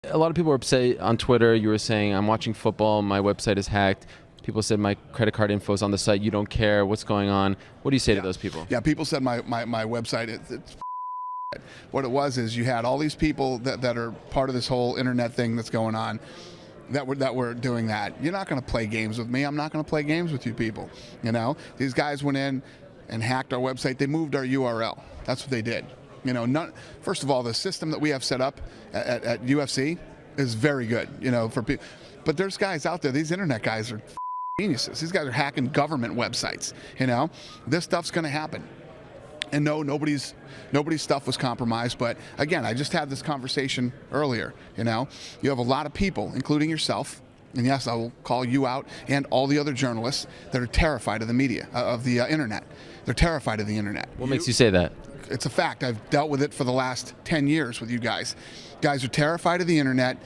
a lot of people were upset on Twitter. You were saying, I'm watching football, my website is hacked. People said my credit card info is on the site. You don't care what's going on. What do you say to those people? Yeah, people said my website, it's what it was is you had all these people that are part of this whole internet thing that's going on that were doing that. You're not going to play games with me. I'm not going to play games with you people. You know, these guys went in and hacked our website. They moved our URL. That's what they did. You know, first of all, the system that we have set up at UFC is very good, you know, for people. But there's guys out there, these internet guys are geniuses. These guys are hacking government websites, you know. This stuff's going to happen. And no, nobody's stuff was compromised. But again, I just had this conversation earlier, you know. You have a lot of people, including yourself, and yes, I will call you out, and all the other journalists that are terrified of the media, of the internet. They're terrified of the internet. What makes you say that? It's a fact. I've dealt with it for the last 10 years with you guys. Guys are terrified of the internet,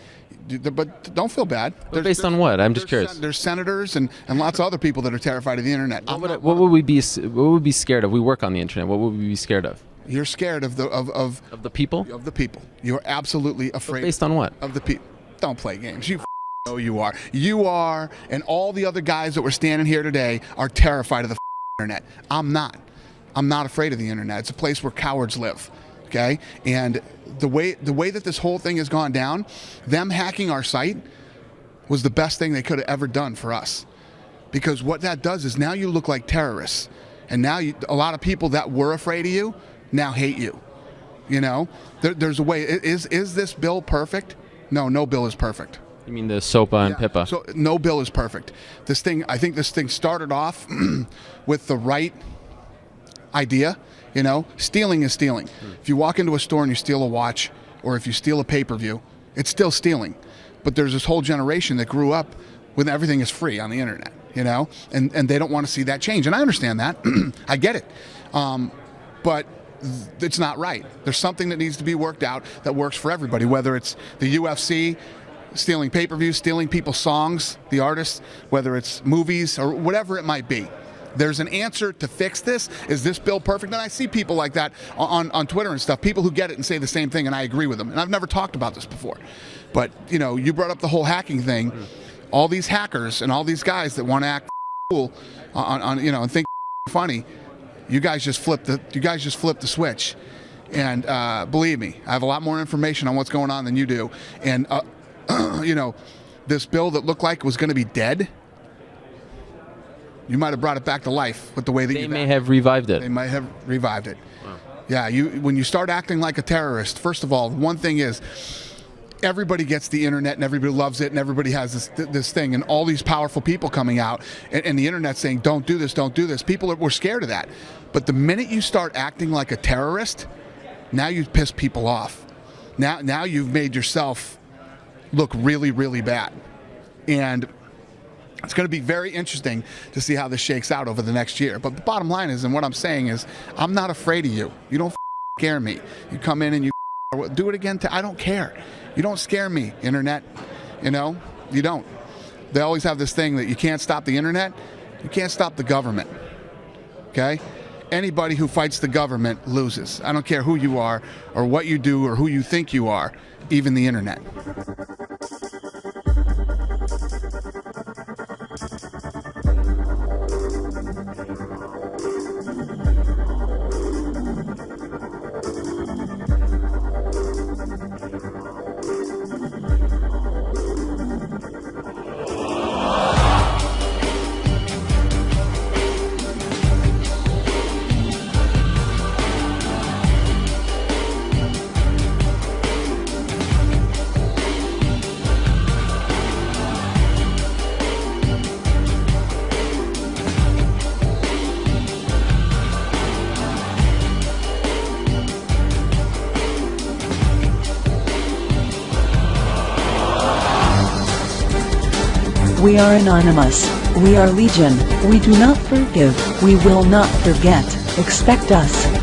but don't feel bad. But based on what? I'm just curious. There's senators and lots of other people that are terrified of the internet. What would we be scared of? We work on the internet. What would we be scared of? You're scared of the people? Of the people. You're absolutely afraid. But based on what? Of the people. Don't play games. You know you are. You are, and all the other guys that were standing here today are terrified of the internet. I'm not. I'm not afraid of the internet. It's a place where cowards live. Okay? And the way that this whole thing has gone down, them hacking our site was the best thing they could have ever done for us. Because what that does is now you look like terrorists. And now a lot of people that were afraid of you now hate you. You know? There's a way. Is this bill perfect? No bill is perfect. You mean the SOPA and PIPA? So no bill is perfect. I think this thing started off with the right idea. You know, stealing is stealing. If you walk into a store and you steal a watch, or if you steal a pay-per-view, it's still stealing. But there's this whole generation that grew up when everything is free on the internet, you know, and they don't want to see that change. And I understand that. I get it. But it's not right. There's something that needs to be worked out that works for everybody, whether it's the UFC, stealing pay-per-views, stealing people's songs, the artists, whether it's movies or whatever it might be. There's an answer to fix this. Is this bill perfect? And I see people like that on Twitter and stuff, people who get it and say the same thing, and I agree with them. And I've never talked about this before. But, you know, you brought up the whole hacking thing. All these hackers and all these guys that want to act cool you know, and think funny, you guys just flipped the switch. And believe me, I have a lot more information on what's going on than you do. And, you know, this bill that looked like it was going to be dead, you might have brought it back to life with the way that they may have revived it. They might have revived it. Wow. Yeah, when you start acting like a terrorist, first of all, one thing is everybody gets the internet and everybody loves it and everybody has this thing and all these powerful people coming out and the internet saying, don't do this, don't do this. People were scared of that. But the minute you start acting like a terrorist, now you've pissed people off. Now you've made yourself look really, really bad. And it's going to be very interesting to see how this shakes out over the next year. But the bottom line is, and what I'm saying is, I'm not afraid of you. You don't scare me. You come in and you do it again. I don't care. You don't scare me, internet. You know, you don't. They always have this thing that you can't stop the internet. You can't stop the government. Okay? Anybody who fights the government loses. I don't care who you are or what you do or who you think you are, even the internet. We are anonymous. We are legion. We do not forgive. We will not forget. Expect us.